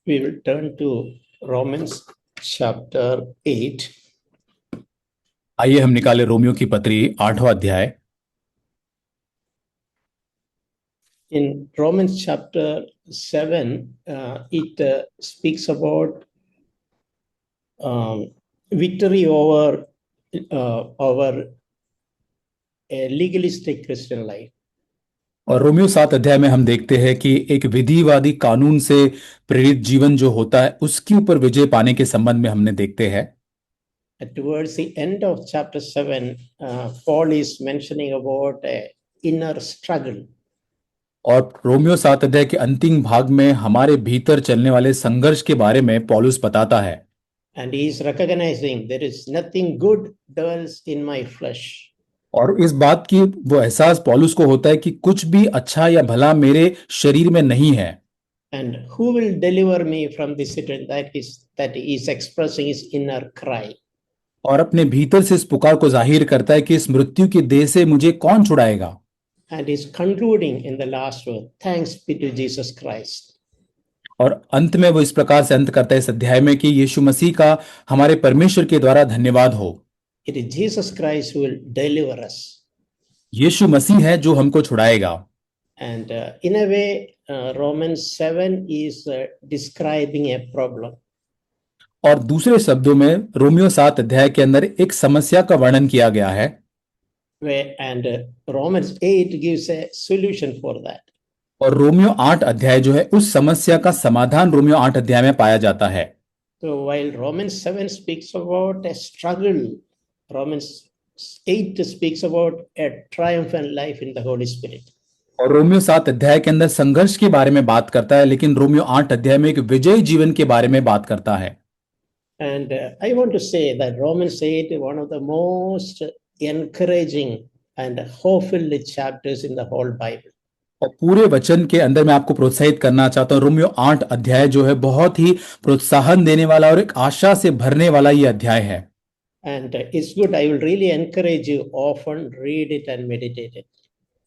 We will turn to Romans chapter 8. आइए हम निकाले रोमियो की पत्री 8वां अध्याय। In Romans chapter 7, it speaks about victory over a legalistic Christian life. और रोमियो 7 अध्याय में हम देखते हैं कि एक विधिवादी कानून से प्रेरित जीवन जो होता है उसके ऊपर विजय पाने के संबंध में हमने देखते हैं। Towards the end of chapter 7, Paul is mentioning about a inner struggle. और रोमियो 7 अध्याय के अंतिम भाग में हमारे भीतर चलने वाले संघर्ष के बारे में पौलुस बताता है। And he is recognizing there is nothing good dwells in my flesh. और इस बात की वो एहसास पौलुस को होता है कि कुछ भी अच्छा या भला मेरे शरीर में नहीं है। And who will deliver me from this situation? That he is expressing his inner cry. और अपने भीतर से इस पुकार को जाहिर करता है कि इस मृत्यु की देह से मुझे कौन छुड़ाएगा। And is concluding in the last word, thanks be to Jesus Christ. और अंत में वो इस प्रकार से अंत करता है इस अध्याय में कि यीशु मसीह का हमारे परमेश्वर के द्वारा धन्यवाद हो। It is Jesus Christ who will deliver us. यीशु मसीह है जो हमको छुड़ाएगा। And in a way, Romans 7 is describing a problem. और दूसरे शब्दों में रोमियो 7 अध्याय के अंदर एक समस्या का वर्णन किया गया है। And Romans 8 gives a solution for that. और रोमियो 8 अध्याय जो है उस समस्या का समाधान रोमियो 8 अध्याय में पाया जाता है। So while Romans 7 speaks about a struggle, Romans 8 speaks about a triumphant life in the Holy Spirit. और रोमियो 7 अध्याय के अंदर संघर्ष के बारे में बात करता है, लेकिन रोमियो 8 अध्याय में एक विजयी जीवन के बारे में बात करता है। And I want to say that Romans 8 is one of the most encouraging and hope-filled chapters in the whole Bible. और पूरे वचन के अंदर मैं आपको प्रोत्साहित करना चाहता हूँ। रोमियो 8 अध्याय जो है बहुत ही प्रोत्साहन देने वाला और एक आशा से भरने वाला ये अध्याय है। And it's good. I will really encourage you often read it and meditate it.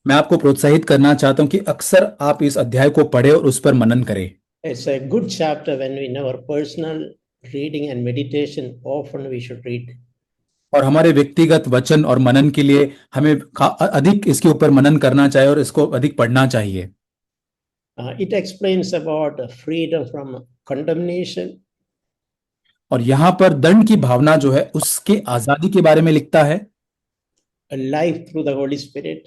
मैं आपको प्रोत्साहित करना चाहता हूँ कि अक्सर आप इस अध्याय को पढ़े और उस पर मनन करें। It's a good chapter when we know our personal reading and meditation. Often we should read. और हमारे व्यक्तिगत वचन और मनन के लिए हमें अधिक इसके ऊपर मनन करना चाहिए और इसको अधिक पढ़ना चाहिए। It explains about freedom from condemnation. और यहाँ पर दंड की भावना जो है उसके आजादी के बारे में लिखता है। A life through the Holy Spirit.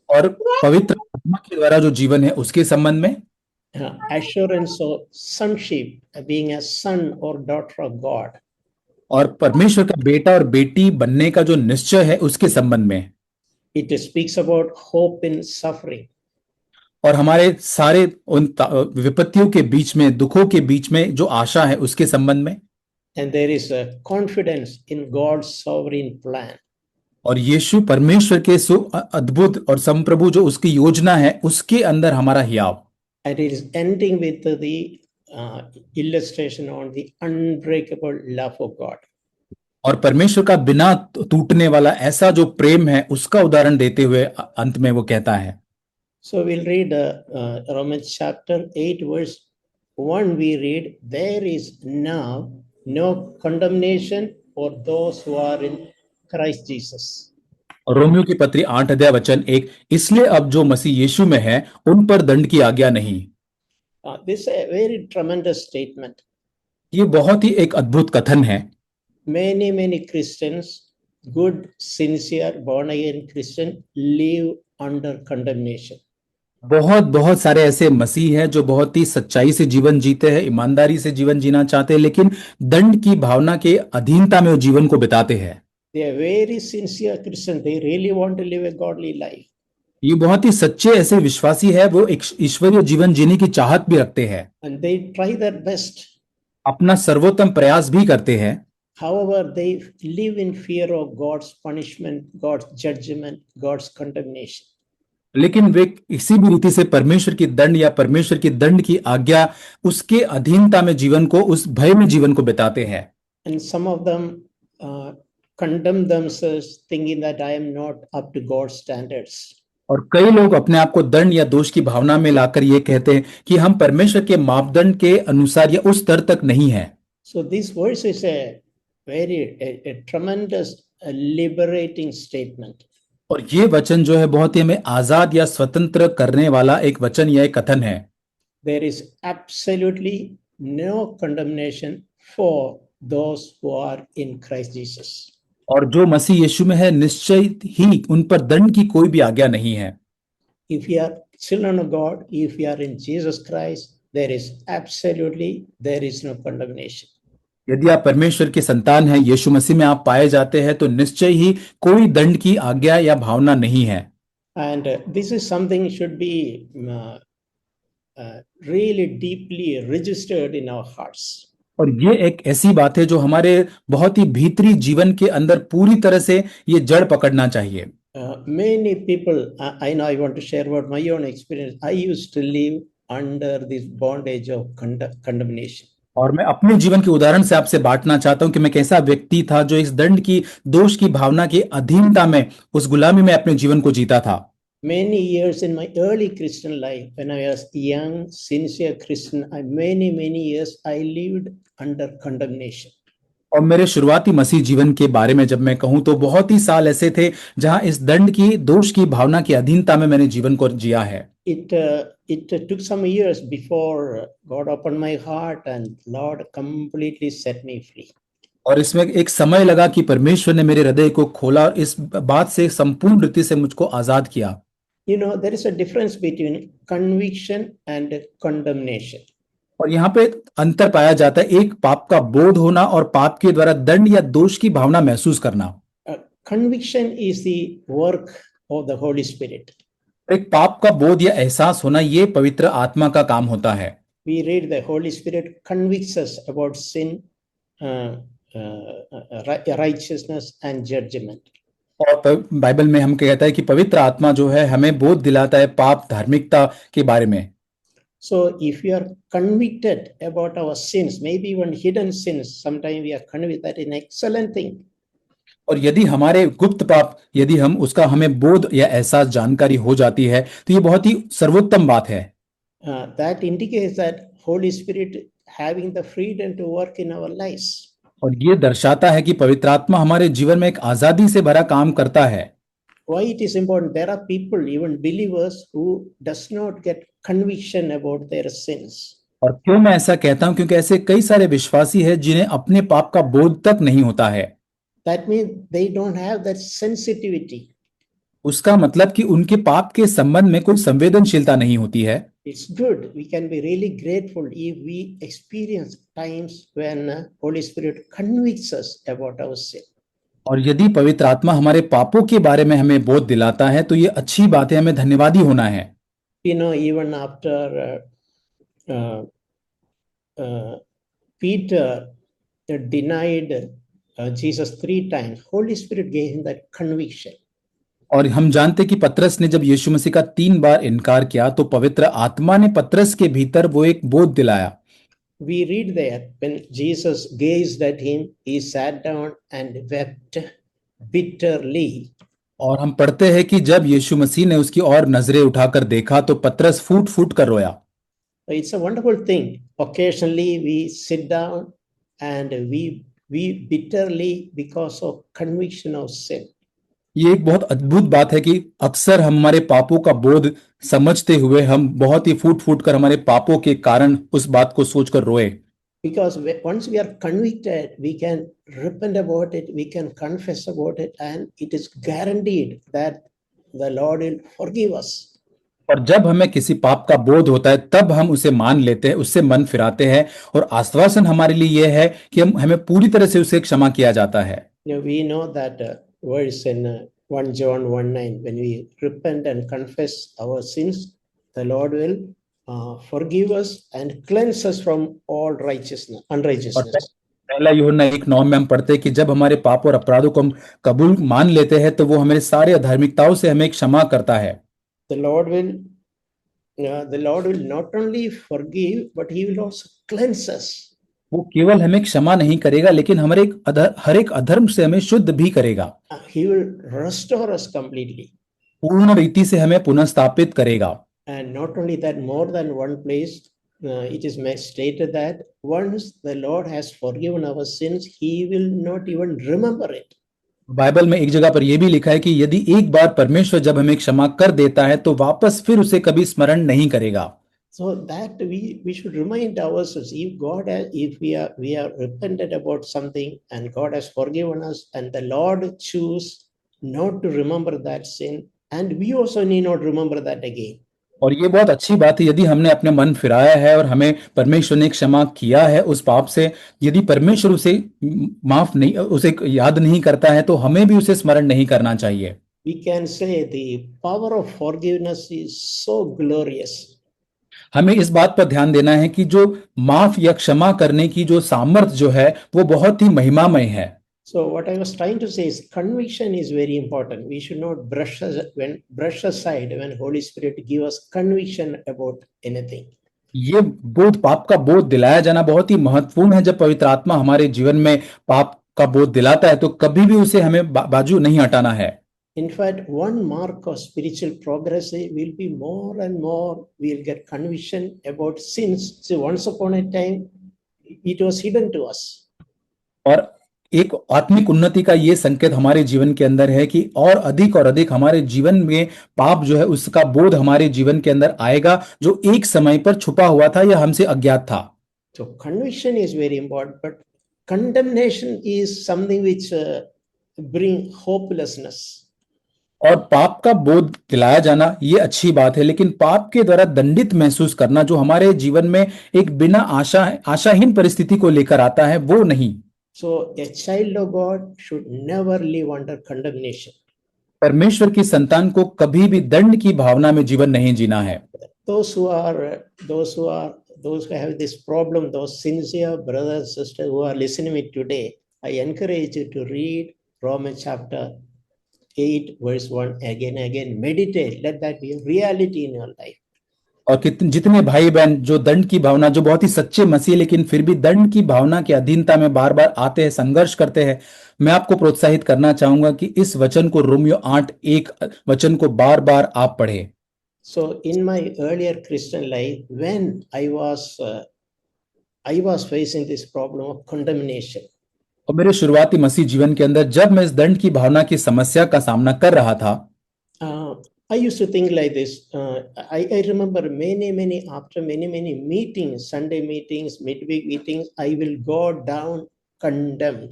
और पवित्र आत्मा के द्वारा जो जीवन है उसके संबंध में assurance of sonship, being a son or daughter of God. और परमेश्वर का बेटा और बेटी बनने का जो निश्चय है उसके संबंध में। It speaks about hope in suffering. और हमारे सारे उन विपत्तियों के बीच में, दुखों के बीच में जो आशा है उसके संबंध में। And there is a confidence in God's sovereign plan. और यीशु परमेश्वर के अद्भुत और संप्रभु जो उसकी योजना है उसके अंदर हमारा हियाव। And it is ending with the illustration on the unbreakable love of God. और परमेश्वर का बिना टूटने वाला ऐसा जो प्रेम है उसका उदाहरण देते हुए अंत में वो कहता है। So we'll read Romans chapter 8 verse 1. We read, there is now no condemnation for those who are in Christ Jesus. और रोमियो की पत्री 8 अध्याय वचन 1, इसलिए अब जो मसीह यीशु में है उन पर दंड की आज्ञा नहीं। This is a very tremendous statement. ये बहुत ही एक अद्भुत कथन है। Many Christians, good, sincere, born again Christian, live under condemnation. बहुत सारे ऐसे मसीह हैं जो बहुत ही सच्चाई से जीवन जीते हैं, ईमानदारी से जीवन जीना चाहते हैं, लेकिन दंड की भावना के अधीनता में वो जीवन को बिताते हैं। They are very sincere Christians. They really want to live a godly life. ये बहुत ही सच्चे ऐसे विश्वासी है, वो एक ईश्वरीय जीवन जीने की चाहत भी रखते हैं। And they try their best. अपना सर्वोत्तम प्रयास भी करते हैं। However, they live in fear of God's punishment, God's judgment, God's condemnation. लेकिन वे किसी भी रीति से परमेश्वर की दंड या परमेश्वर की दंड की आज्ञा उसके अधीनता में जीवन को, उस भय में जीवन को बिताते हैं। And some of them condemn themselves thinking that I am not up to God's standards. और कई लोग अपने आप को दंड या दोष की भावना में लाकर ये कहते हैं कि हम परमेश्वर के मापदंड के अनुसार या उस स्तर तक नहीं है। So this verse is a tremendous liberating statement. और ये वचन जो है बहुत ही हमें आजाद या स्वतंत्र करने वाला एक वचन या एक कथन है। There is absolutely no condemnation for those who are in Christ Jesus. और जो मसीह यीशु में है निश्चय ही उन पर दंड की कोई भी आज्ञा नहीं है। If you are children of God, if you are in Jesus Christ, there is no condemnation. यदि आप परमेश्वर के संतान हैं, यीशु मसीह में आप पाए जाते हैं, तो निश्चय ही कोई दंड की आज्ञा या भावना नहीं है। And this is something should be really deeply registered in our hearts. और ये एक ऐसी बात है जो हमारे बहुत ही भीतरी जीवन के अंदर पूरी तरह से ये जड़ पकड़ना चाहिए। Many people, I know, I want to share about my own experience. I used to live under this bondage of condemnation. और मैं अपने जीवन के उदाहरण से आपसे बांटना चाहता हूं कि मैं कैसा व्यक्ति था जो इस दंड की, दोष की भावना की अधीनता में, उस गुलामी में अपने जीवन को जीता था। Many years in my early Christian life, when I was young, sincere Christian, many years I lived under condemnation. और मेरे शुरुआती मसीह जीवन के बारे में जब मैं कहूं तो बहुत ही साल ऐसे थे जहां इस दंड की, दोष की भावना की अधीनता में मैंने जीवन को जिया है। It took some years before God opened my heart and Lord completely set me free. और इसमें एक समय लगा कि परमेश्वर ने मेरे हृदय को खोला और इस बात से संपूर्ण रीति से मुझको आजाद किया। You know, there is a difference between conviction and condemnation. और यहाँ पे अंतर पाया जाता है, एक पाप का बोध होना और पाप के द्वारा दंड या दोष की भावना महसूस करना। Conviction is the work of the Holy Spirit. एक पाप का बोध या एहसास होना ये पवित्र आत्मा का काम होता है। We read the Holy Spirit convicts us about sin, righteousness and judgment. और बाइबल में हम कहता है कि पवित्र आत्मा जो है हमें बोध दिलाता है पाप, धार्मिकता के बारे में। So if you are convicted about our sins, maybe even hidden sins, sometimes we are convicted, that is an excellent thing. और यदि हमारे गुप्त पाप, यदि हम उसका हमें बोध या एहसास, जानकारी हो जाती है तो ये बहुत ही सर्वोत्तम बात है। That indicates that Holy Spirit having the freedom to work in our lives. और ये दर्शाता है कि पवित्र आत्मा हमारे जीवन में एक आजादी से भरा काम करता है। Why it is important? There are people, even believers, who does not get conviction about their sins. और क्यों मैं ऐसा कहता हूं? क्योंकि ऐसे कई सारे विश्वासी हैं जिन्हें अपने पाप का बोध तक नहीं होता है। That means they don't have that sensitivity. उसका मतलब कि उनके पाप के संबंध में कोई संवेदनशीलता नहीं होती है। It's good. We can be really grateful if we experience times when Holy Spirit convicts us about our sin. और यदि पवित्र आत्मा हमारे पापों के बारे में हमें बोध दिलाता है तो ये अच्छी बात है, हमें धन्यवादी होना है। You know, even after Peter denied Jesus 3 times, Holy Spirit gave him that conviction. और हम जानते कि पतरस ने जब यीशु मसीह का 3 बार इनकार किया तो पवित्र आत्मा ने पतरस के भीतर वो एक बोध दिलाया। We read there, when Jesus gazed at him, he sat down and wept bitterly. और हम पढ़ते हैं कि जब यीशु मसीह ने उसकी ओर नजरें उठाकर देखा तो पतरस फूट फूट कर रोया। It's a wonderful thing. Occasionally we sit down and we bitterly because of conviction of sin. ये एक बहुत अद्भुत बात है कि अक्सर हम हमारे पापों का बोध समझते हुए हम बहुत ही फूट फूट कर हमारे पापों के कारण उस बात को सोचकर रोए। Because once we are convicted, we can repent about it, we can confess about it, and it is guaranteed that the Lord will forgive us. और जब हमें किसी पाप का बोध होता है तब हम उसे मान लेते हैं, उससे मन फिराते हैं और आश्वासन हमारे लिए यह है कि हमें पूरी तरह से उसे क्षमा किया जाता है। We know that verse in 1 John 1:9, when we repent and confess our sins, the Lord will forgive us and cleanse us from all unrighteousness. पहला यूहन्ना 1:9 में हम पढ़ते हैं कि जब हमारे पाप और अपराधों को हम कबूल मान लेते हैं तो वो हमारे सारे अधार्मिकताओं से हमें क्षमा करता है। The Lord will not only forgive, but He will also cleanse us. वो केवल हमें क्षमा नहीं करेगा लेकिन हर एक अधर्म से हमें शुद्ध भी करेगा। He will restore us completely. पूर्ण रीति से हमें पुनर्स्थापित करेगा। And not only that, more than one place, it is stated that once the Lord has forgiven our sins, He will not even remember it. Bible में एक जगह पर यह भी लिखा है कि यदि एक बार परमेश्वर जब हमें क्षमा कर देता है तो वापस फिर उसे कभी स्मरण नहीं करेगा। So that we should remind ourselves, if God has, if we are repented about something and God has forgiven us, and the Lord choose not to remember that sin, and we also need not remember that again. और ये बहुत अच्छी बात है, यदि हमने अपने मन फिराया है और हमें परमेश्वर ने क्षमा किया है उस पाप से, यदि परमेश्वर उसे माफ नहीं, उसे याद नहीं करता है तो हमें भी उसे स्मरण नहीं करना चाहिए। We can say the power of forgiveness is so glorious. हमें इस बात पर ध्यान देना है कि जो माफ या क्षमा करने की जो सामर्थ्य जो है वो बहुत ही महिमामय है। So what I was trying to say is conviction is very important. We should not brush aside when Holy Spirit give us conviction about anything. ये बोध, पाप का बोध दिलाया जाना बहुत ही महत्वपूर्ण है। जब पवित्र आत्मा हमारे जीवन में पाप का बोध दिलाता है तो कभी भी उसे हमें बाजू नहीं हटाना है। In fact, one mark of spiritual progress will be more and more we'll get conviction about sins. So once upon a time, it was hidden to us. और एक आत्मिक उन्नति का ये संकेत हमारे जीवन के अंदर है कि और अधिक हमारे जीवन में पाप जो है उसका बोध हमारे जीवन के अंदर आएगा, जो एक समय पर छुपा हुआ था या हमसे अज्ञात था। So conviction is very important, but condemnation is something which bring hopelessness. और पाप का बोध दिलाया जाना ये अच्छी बात है, लेकिन पाप के द्वारा दंडित महसूस करना जो हमारे जीवन में एक बिना आशाहीन परिस्थिति को लेकर आता है, वो नहीं। So a child of God should never live under condemnation. परमेश्वर की संतान को कभी भी दंड की भावना में जीवन नहीं जीना है। Those who have this problem, those sincere brothers and sisters who are listening to me today, I encourage you to read Romans chapter 8 verse 1 again. Meditate. Let that be a reality in your life. और जितने भाई बहन जो दंड की भावना, जो बहुत ही सच्चे मसीह लेकिन फिर भी दंड की भावना की अधीनता में बार बार आते हैं, संघर्ष करते हैं, मैं आपको प्रोत्साहित करना चाहूंगा कि इस वचन को, रोमियो 8:1 वचन को बार बार आप पढ़े। So in my earlier Christian life, when I was facing this problem of condemnation. और मेरे शुरुआती मसीह जीवन के अंदर जब मैं इस दंड की भावना की समस्या का सामना कर रहा था, I used to think like this. I remember after many meetings, Sunday meetings, midweek meetings, I will go down condemned.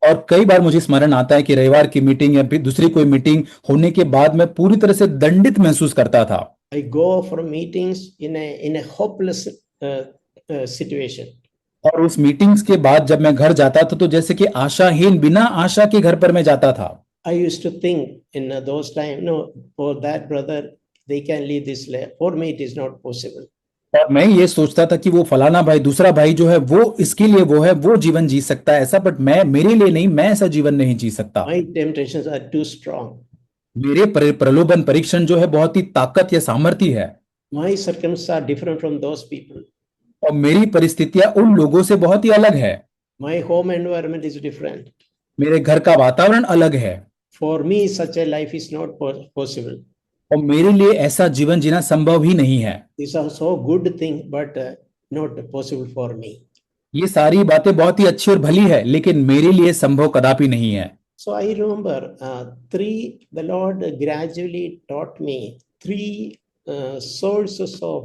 और कई बार मुझे स्मरण आता है कि रविवार की मीटिंग या फिर दूसरी कोई मीटिंग होने के बाद मैं पूरी तरह से दंडित महसूस करता था। I go for meetings in a hopeless situation. और उस मीटिंग्स के बाद जब मैं घर जाता था तो जैसे कि आशाहीन, बिना आशा के घर पर मैं जाता था। I used to think in those times, no, for that brother, they can live this life. For me, it is not possible. और मैं ये सोचता था कि वो फलाना भाई, दूसरा भाई जो है वो इसके लिए वो है, वो जीवन जी सकता है ऐसा, बट मैं, मेरे लिए नहीं, मैं ऐसा जीवन नहीं जी सकता। My temptations are too strong. मेरे प्रलोभन, परीक्षण जो है बहुत ही ताकत या सामर्थ्य है। My circumstances are different from those people. और मेरी परिस्थितियां उन लोगों से बहुत ही अलग है। My home environment is different. मेरे घर का वातावरण अलग है। For me, such a life is not possible. और मेरे लिए ऐसा जीवन जीना संभव ही नहीं है। These are so good things, but not possible for me. ये सारी बातें बहुत ही अच्छी और भली है, लेकिन मेरे लिए संभव कदापि नहीं है। So I remember the Lord gradually taught me three sources of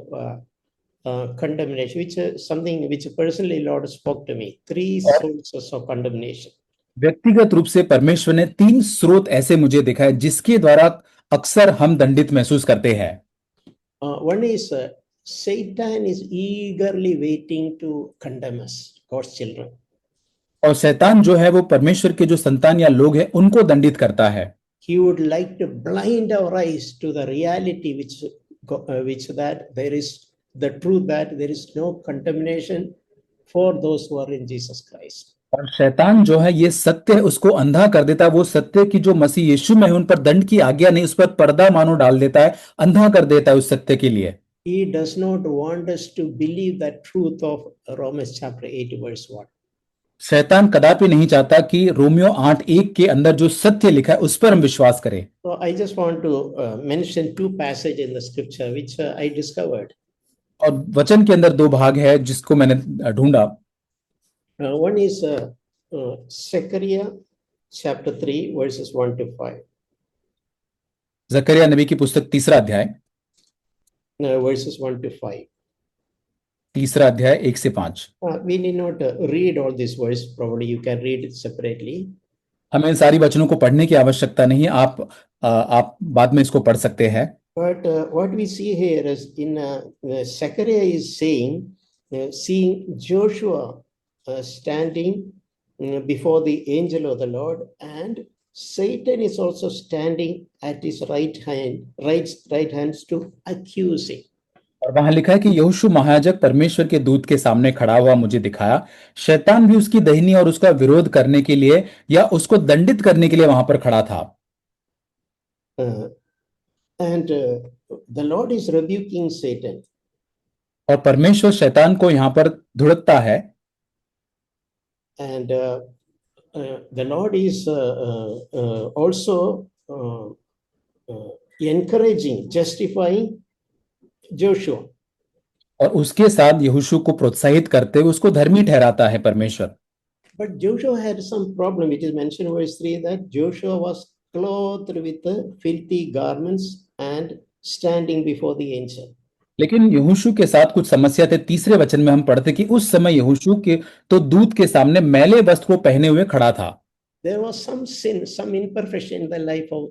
condemnation, which is something which personally Lord spoke to me. Three sources of condemnation. व्यक्तिगत रूप से परमेश्वर ने 3 स्रोत ऐसे मुझे दिखाए जिसके द्वारा अक्सर हम दंडित महसूस करते हैं। One is Satan is eagerly waiting to condemn us, God's children. और शैतान जो है वो परमेश्वर के जो संतान या लोग हैं उनको दंडित करता है। He would like to blind our eyes to the reality which that there is the truth that there is no condemnation for those who are in Jesus Christ. और शैतान जो है ये सत्य है उसको अंधा कर देता है, वो सत्य की जो मसीह यीशु में है उन पर दंड की आज्ञा नहीं, उस पर पर्दा मानो डाल देता है, अंधा कर देता है उस सत्य के लिए। He does not want us to believe the truth of Romans chapter 8 verse 1. शैतान कदापि नहीं चाहता कि रोमियो 8:1 के अंदर जो सत्य लिखा है उस पर हम विश्वास करें। So I just want to mention two passages in the scripture which I discovered. और वचन के अंदर दो भाग है जिसको मैंने ढूंढा। One is Zechariah chapter 3 verses 1 to 5. जकरिया नबी की पुस्तक तीसरा अध्याय Verses 1 to 5. तीसरा अध्याय 1 से 5। We need not read all these verses. Probably you can read it separately. हमें सारी वचनों को पढ़ने की आवश्यकता नहीं, आप बाद में इसको पढ़ सकते हैं। But what we see here is in Zechariah is saying, seeing Joshua standing before the angel of the Lord, and Satan is also standing at his right hands to accuse him. और वहां लिखा है कि यहोशू महायाजक परमेश्वर के दूत के सामने खड़ा हुआ मुझे दिखाया, शैतान भी उसकी दाहिनी और उसका विरोध करने के लिए या उसको दंडित करने के लिए वहां पर खड़ा था। And the Lord is rebuking Satan. और परमेश्वर शैतान को यहाँ पर धुड़कता है। And the Lord is also encouraging, justifying Joshua. और उसके साथ यहोशू को प्रोत्साहित करते हुए उसको धर्मी ठहराता है परमेश्वर। But Joshua had some problem. It is mentioned in verse 3 that Joshua was clothed with filthy garments and standing before the angel. लेकिन यहोशू के साथ कुछ समस्या थे। तीसरे वचन में हम पढ़ते कि उस समय यहोशू के तो दूत के सामने मैले वस्त्र को पहने हुए खड़ा था। There was some sin, some imperfection in the life of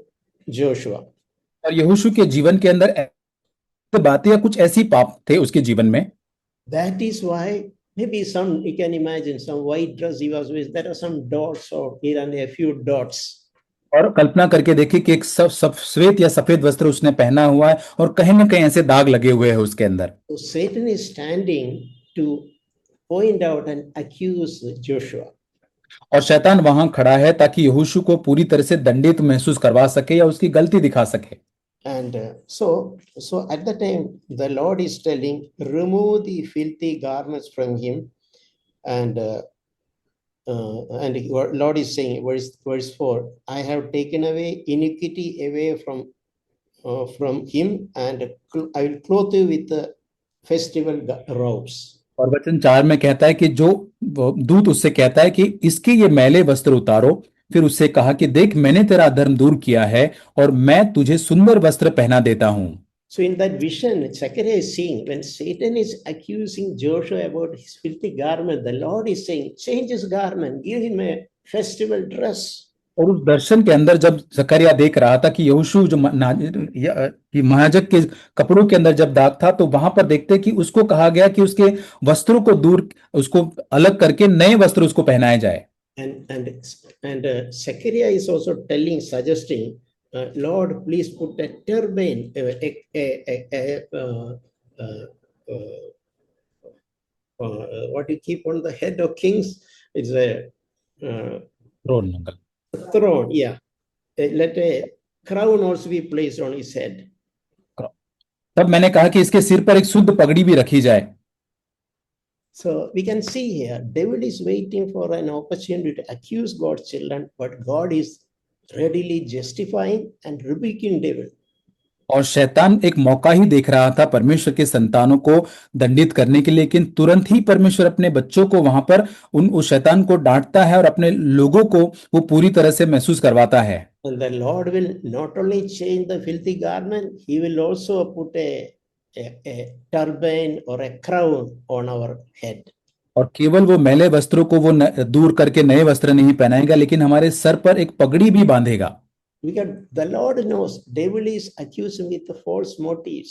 Joshua. और यहोशू के जीवन के अंदर बातें या कुछ ऐसी पाप थे उसके जीवन में। That is why maybe some, you can imagine some white dress he was with, there are some dots or here and there, a few dots. और कल्पना करके देखिए कि एक श्वेत या सफेद वस्त्र उसने पहना हुआ है और कहीं ना कहीं ऐसे दाग लगे हुए हैं उसके अंदर। So Satan is standing to point out and accuse Joshua. और शैतान वहां खड़ा है ताकि यहोशू को पूरी तरह से दंडित महसूस करवा सके या उसकी गलती दिखा सके। And so at the time the Lord is telling, remove the filthy garments from him, and the Lord is saying, verse 4, I have taken away iniquity away from him, and I will clothe you with the festival robes. और वचन 4 में कहता है कि जो दूत उससे कहता है कि इसके ये मैले वस्त्र उतारो, फिर उससे कहा कि देख मैंने तेरा अधर्म दूर किया है और मैं तुझे सुंदर वस्त्र पहना देता हूं। So in that vision, Zechariah is seeing when Satan is accusing Joshua about his filthy garment, the Lord is saying, change his garment, give him a festival dress. और उस दर्शन के अंदर जब जकरिया देख रहा था कि यहोशू जो महायाजक के कपड़ों के अंदर जब दाग था, तो वहां पर देखते कि उसको कहा गया कि उसके वस्त्रों को दूर, उसको अलग करके नए वस्त्र उसको पहनाए जाए। And Zechariah is also telling, suggesting, Lord, please put a turban, what you keep on the head of kings. It's a throne, yeah. Let a crown also be placed on his head. तब मैंने कहा कि इसके सिर पर एक शुद्ध पगड़ी भी रखी जाए। So we can see here, devil is waiting for an opportunity to accuse God's children, but God is readily justifying and rebuking devil. और शैतान एक मौका ही देख रहा था परमेश्वर के संतानों को दंडित करने के लिए, लेकिन तुरंत ही परमेश्वर अपने बच्चों को वहां पर उस शैतान को डांटता है और अपने लोगों को वो पूरी तरह से महसूस करवाता है। And the Lord will not only change the filthy garment, he will also put a turban or a crown on our head. और केवल वो मैले वस्त्रों को वो दूर करके नए वस्त्र नहीं पहनाएगा, लेकिन हमारे सर पर एक पगड़ी भी बांधेगा। Because the Lord knows devil is accusing with the false motives.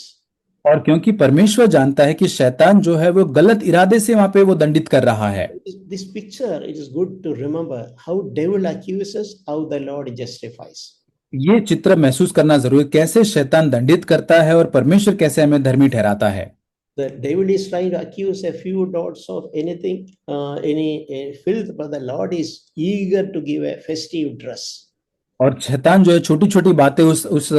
और क्योंकि परमेश्वर जानता है कि शैतान जो है वो गलत इरादे से वहां पे वो दंडित कर रहा है। This picture, it is good to remember how devil accuses, how the Lord justifies. ये चित्र महसूस करना जरूरी, कैसे शैतान दंडित करता है और परमेश्वर कैसे हमें धर्मी ठहराता है। The devil is trying to accuse a few dots of anything, any filth, but the Lord is eager to give a festive dress. और शैतान जो है छोटी छोटी बातें उस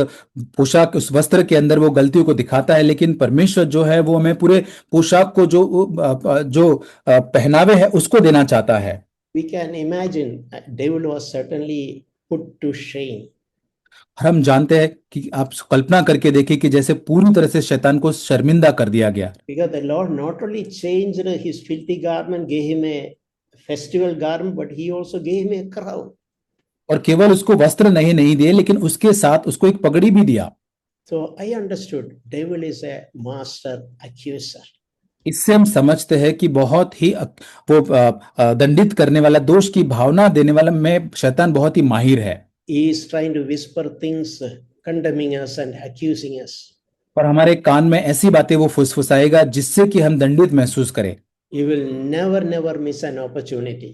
पोशाक, उस वस्त्र के अंदर वो गलतियों को दिखाता है, लेकिन परमेश्वर जो है वो हमें पूरे पोशाक को जो पहनावे है उसको देना चाहता है। we can imagine devil was certainly put to shame. और हम जानते हैं कि आप कल्पना करके देखिए कि जैसे पूरी तरह से शैतान को शर्मिंदा कर दिया गया। Because the Lord not only changed his filthy garment, gave him a festival garment, but he also gave him a crown. और केवल उसको वस्त्र नहीं दिए, लेकिन उसके साथ उसको एक पगड़ी भी दिया। So I understood devil is a master accuser. इससे हम समझते हैं कि बहुत ही वो दंडित करने वाला, दोष की भावना देने वाला में शैतान बहुत ही माहिर है। He is trying to whisper things, condemning us and accusing us. और हमारे कान में ऐसी बातें वो फुसफुसाएगा जिससे कि हम दंडित महसूस करें। You will never miss an opportunity.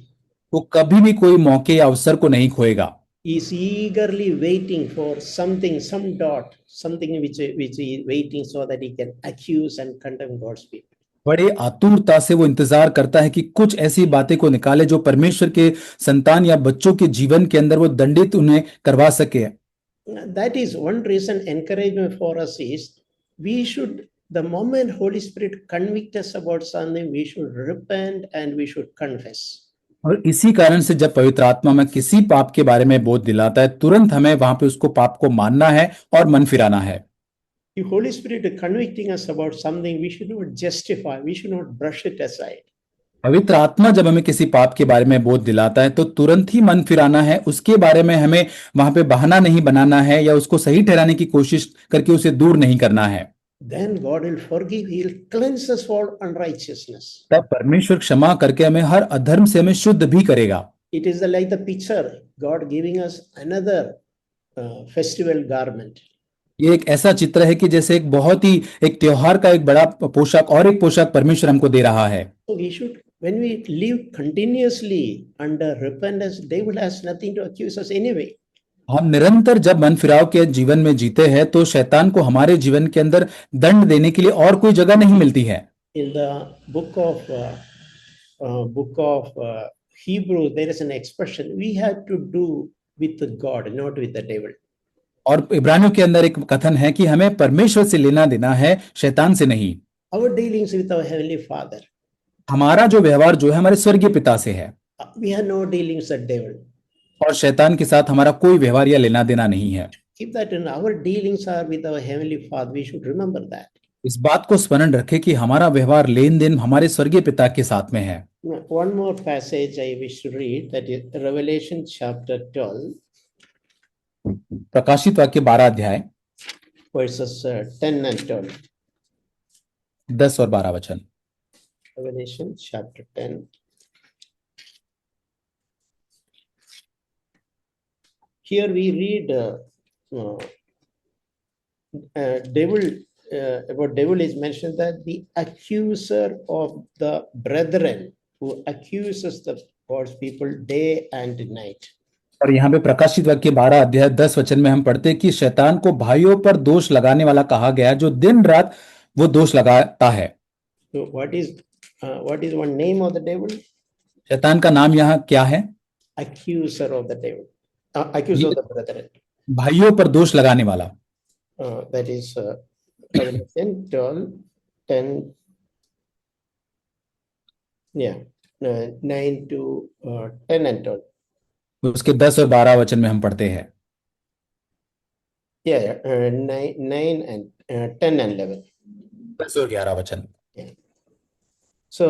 वो कभी भी कोई मौके या अवसर को नहीं खोएगा। He is eagerly waiting for something, some dot, something which he is waiting so that he can accuse and condemn God's people. बड़े आतुरता से वो इंतजार करता है कि कुछ ऐसी बातें को निकाले जो परमेश्वर के संतान या बच्चों के जीवन के अंदर वो दंडित उन्हें करवा सके। That is one reason encouragement for us is we should, the moment Holy Spirit convict us about something, we should repent and we should confess. और इसी कारण से जब पवित्र आत्मा में किसी पाप के बारे में बोध दिलाता है, तुरंत हमें वहां पे उसको पाप को मानना है और मन फिराना है। If Holy Spirit is convicting us about something, we should not justify, we should not brush it aside. पवित्र आत्मा जब हमें किसी पाप के बारे में बोध दिलाता है तो तुरंत ही मन फिराना है, उसके बारे में हमें वहां पे बहाना नहीं बनाना है या उसको सही ठहराने की कोशिश करके उसे दूर नहीं करना है। Then God will forgive, He will cleanse us for unrighteousness. तब परमेश्वर क्षमा करके हमें हर अधर्म से हमें शुद्ध भी करेगा। It is like the picture, God giving us another festival garment. ये एक ऐसा चित्र है कि जैसे एक बहुत ही एक त्योहार का एक बड़ा पोशाक और एक पोशाक परमेश्वर हमको दे रहा है। So we should, when we live continuously under repentance, devil has nothing to accuse us anyway. हम निरंतर जब मन फिराव के जीवन में जीते हैं तो शैतान को हमारे जीवन के अंदर दंड देने के लिए और कोई जगह नहीं मिलती है। In the book of Hebrew, there is an expression, we have to do with God, not with the devil. और इब्रानियों के अंदर एक कथन है कि हमें परमेश्वर से लेना देना है, शैतान से नहीं। Our dealings with our Heavenly Father, हमारा जो व्यवहार जो है हमारे स्वर्गीय पिता से है, we have no dealings with devil. और शैतान के साथ हमारा कोई व्यवहार या लेना देना नहीं है। Keep that in, our dealings are with our Heavenly Father. We should remember that. इस बात को स्मरण रखें कि हमारा व्यवहार लेन देन हमारे स्वर्गीय पिता के साथ में है। One more passage I wish to read, that is Revelation chapter 12, प्रकाशित वाक्य 12 अध्याय verses 10 and 12. 10 और 12 वचन। Revelation chapter 10. Here we read about devil is mentioned that the accuser of the brethren, who accuses the God's people day and night. और यहाँ पे प्रकाशित वाक्य 12 अध्याय 10 वचन में हम पढ़ते हैं कि शैतान को भाइयों पर दोष लगाने वाला कहा गया, जो दिन रात वो दोष लगाता है। So what is one name of the devil? शैतान का नाम यहाँ क्या है? Accuser of the devil, accuser of the brethren. भाइयों पर दोष लगाने वाला। That is Revelation 12, 10, yeah, 9 to 10 and 12. उसके 10 और 12 वचन में हम पढ़ते हैं। Yeah, 9 and 10 and 11. 10 और 11 वचन। So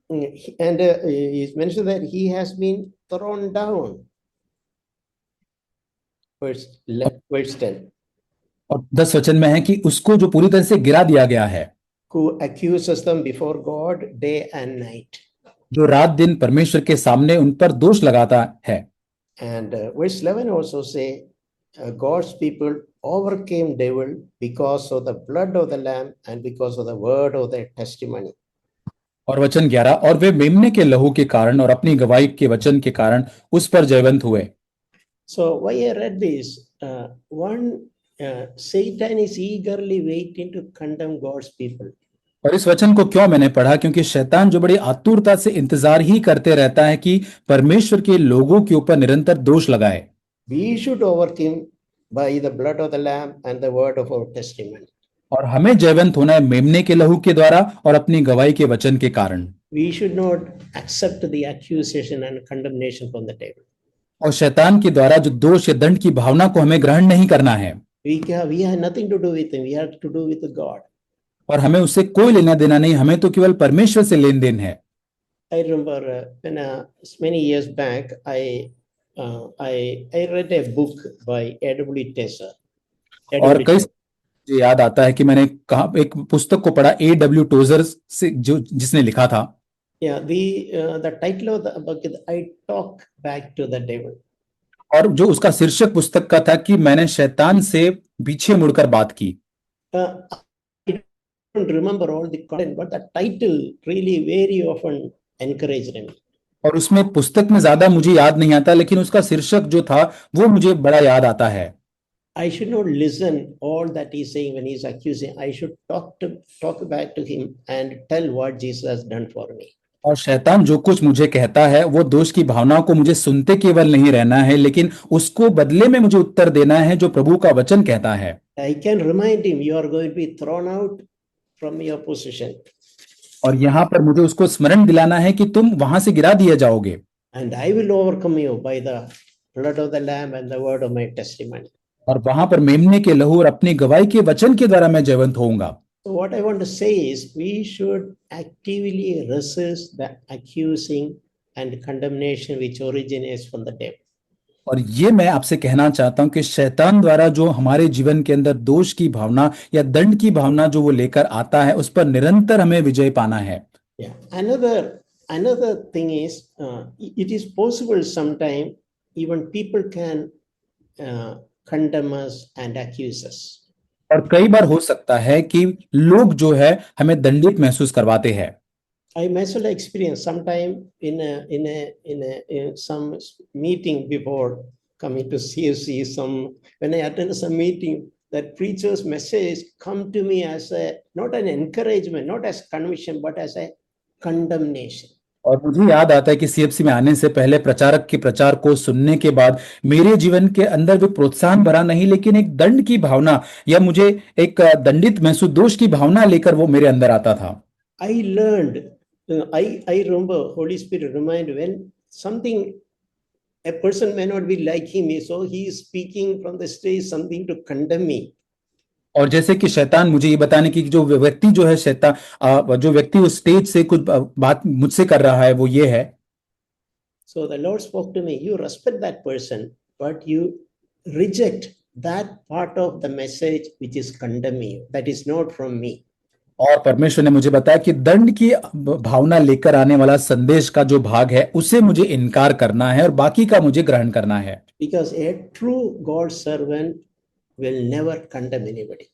he's mentioned that he has been thrown down. Verse 10. और 10 वचन में है कि उसको जो पूरी तरह से गिरा दिया गया है, Who accuses them before God day and night. जो रात दिन परमेश्वर के सामने उन पर दोष लगाता है। And verse 11 also say God's people overcame devil because of the blood of the lamb and because of the word of their testimony. और वचन 11, और वे मेमने के लहू के कारण और अपनी गवाही के वचन के कारण उस पर जयवंत हुए। So why I read this, Satan is eagerly waiting to condemn God's people. और इस वचन को क्यों मैंने पढ़ा? क्योंकि शैतान जो बड़ी आतुरता से इंतजार ही करते रहता है कि परमेश्वर के लोगों के ऊपर निरंतर दोष लगाए। We should overcome by the blood of the lamb and the word of our testimony. और हमें जयवंत होना है मेमने के लहू के द्वारा और अपनी गवाही के वचन के कारण। We should not accept the accusation and condemnation from the devil. और शैतान के द्वारा जो दोष या दंड की भावना को हमें ग्रहण नहीं करना है। We have nothing to do with him. We have to do with God. और हमें उससे कोई लेना देना नहीं, हमें तो केवल परमेश्वर से लेन देन है। I remember when many years back, I read a book by A.W. Tozer. और कई मुझे याद आता है कि मैंने कहा एक पुस्तक को पढ़ा A.W. टोजर से, जो जिसने लिखा था। Yeah, the title of the book is I Talk Back to the Devil. और जो उसका शीर्षक पुस्तक का था कि मैंने शैतान से पीछे मुड़कर बात की। I don't remember all the content, but the title really very often encouraged me. और उसमें पुस्तक में ज्यादा मुझे याद नहीं आता, लेकिन उसका शीर्षक जो था वो मुझे बड़ा याद आता है। I should not listen all that he's saying when he's accusing. I should talk back to him and tell what Jesus has done for me. और शैतान जो कुछ मुझे कहता है वो दोष की भावनाओं को मुझे सुनते केवल नहीं रहना है, लेकिन उसको बदले में मुझे उत्तर देना है जो प्रभु का वचन कहता है। I can remind him, you are going to be thrown out from your position. और यहाँ पर मुझे उसको स्मरण दिलाना है कि तुम वहां से गिरा दिए जाओगे। And I will overcome you by the blood of the Lamb and the word of my testimony. और वहां पर मेमने के लहू और अपनी गवाही के वचन के द्वारा मैं जयवंत होऊंगा। So what I want to say is we should actively resist the accusing and condemnation which originates from the devil. और ये मैं आपसे कहना चाहता हूं कि शैतान द्वारा जो हमारे जीवन के अंदर दोष की भावना या दंड की भावना जो वो लेकर आता है, उस पर निरंतर हमें विजय पाना है। Yeah. Another thing is it is possible sometime even people can condemn us and accuse us. और कई बार हो सकता है कि लोग जो है हमें दंडित महसूस करवाते हैं। I myself experienced sometime in some meeting before coming to CFC. When I attended some meeting, that preacher's message come to me as not an encouragement, not as conviction, but as a condemnation. और मुझे याद आता है कि CFC में आने से पहले प्रचारक के प्रचार को सुनने के बाद मेरे जीवन के अंदर भी प्रोत्साहन भरा नहीं, लेकिन एक दंड की भावना या मुझे एक दंडित महसूस दोष की भावना लेकर वो मेरे अंदर आता था। I learned, I remember Holy Spirit remind when something, a person may not be liking me, so he is speaking from the stage something to condemn me. और जैसे कि शैतान मुझे ये बताने की जो व्यक्ति जो है शैतान जो व्यक्ति उस स्टेज से कुछ बात मुझसे कर रहा है वो ये है। So the Lord spoke to me, you respect that person, but you reject that part of the message which is condemning you. That is not from me. और परमेश्वर ने मुझे बताया कि दंड की भावना लेकर आने वाला संदेश का जो भाग है उसे मुझे इनकार करना है और बाकी का मुझे ग्रहण करना है। Because a true God servant will never condemn anybody.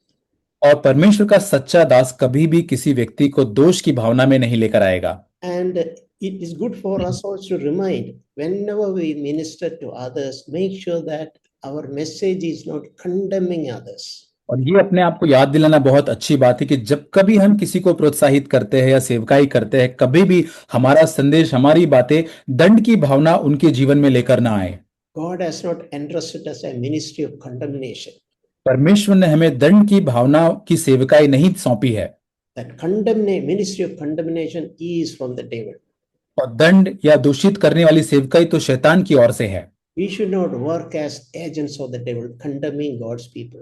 और परमेश्वर का सच्चा दास कभी भी किसी व्यक्ति को दोष की भावना में नहीं लेकर आएगा। And it is good for us also to remind whenever we minister to others, make sure that our message is not condemning others. और ये अपने आप को याद दिलाना बहुत अच्छी बात है कि जब कभी हम किसी को प्रोत्साहित करते हैं या सेवकाई करते हैं, कभी भी हमारा संदेश, हमारी बातें दंड की भावना उनके जीवन में लेकर ना आए। God has not entrusted us a ministry of condemnation. परमेश्वर ने हमें दंड की भावना की सेवकाई नहीं सौंपी है। That ministry of condemnation is from the devil. और दंड या दूषित करने वाली सेवकाई तो शैतान की ओर से है। We should not work as agents of the devil, condemning God's people.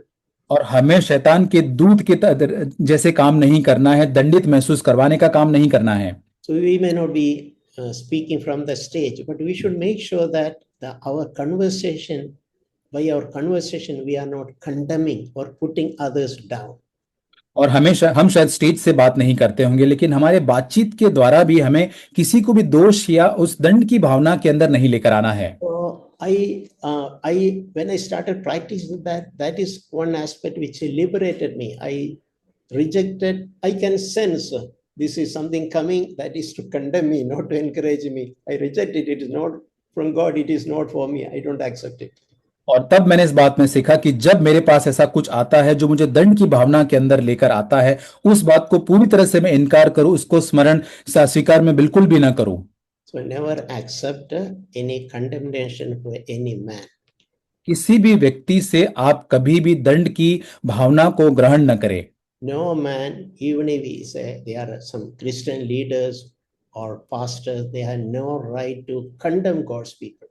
और हमें शैतान के दूत के जैसे काम नहीं करना है, दंडित महसूस करवाने का काम नहीं करना है। So we may not be speaking from the stage, but we should make sure that our conversation, by our conversation, we are not condemning or putting others down. और हमेशा हम शायद स्टेज से बात नहीं करते होंगे, लेकिन हमारे बातचीत के द्वारा भी हमें किसी को भी दोष या उस दंड की भावना के अंदर नहीं लेकर आना है। When I started practicing that is one aspect which liberated me. I rejected. I can sense this is something coming that is to condemn me, not to encourage me. I reject it. It is not from God. It is not for me. I don't accept it. और तब मैंने इस बात में सीखा कि जब मेरे पास ऐसा कुछ आता है जो मुझे दंड की भावना के अंदर लेकर आता है, उस बात को पूरी तरह से मैं इनकार करूं, उसको स्वीकार में बिल्कुल भी ना करूं। So never accept any condemnation for any man. किसी भी व्यक्ति से आप कभी भी दंड की भावना को ग्रहण न करें। No man, even if he say they are some Christian leaders or pastors, they have no right to condemn God's people.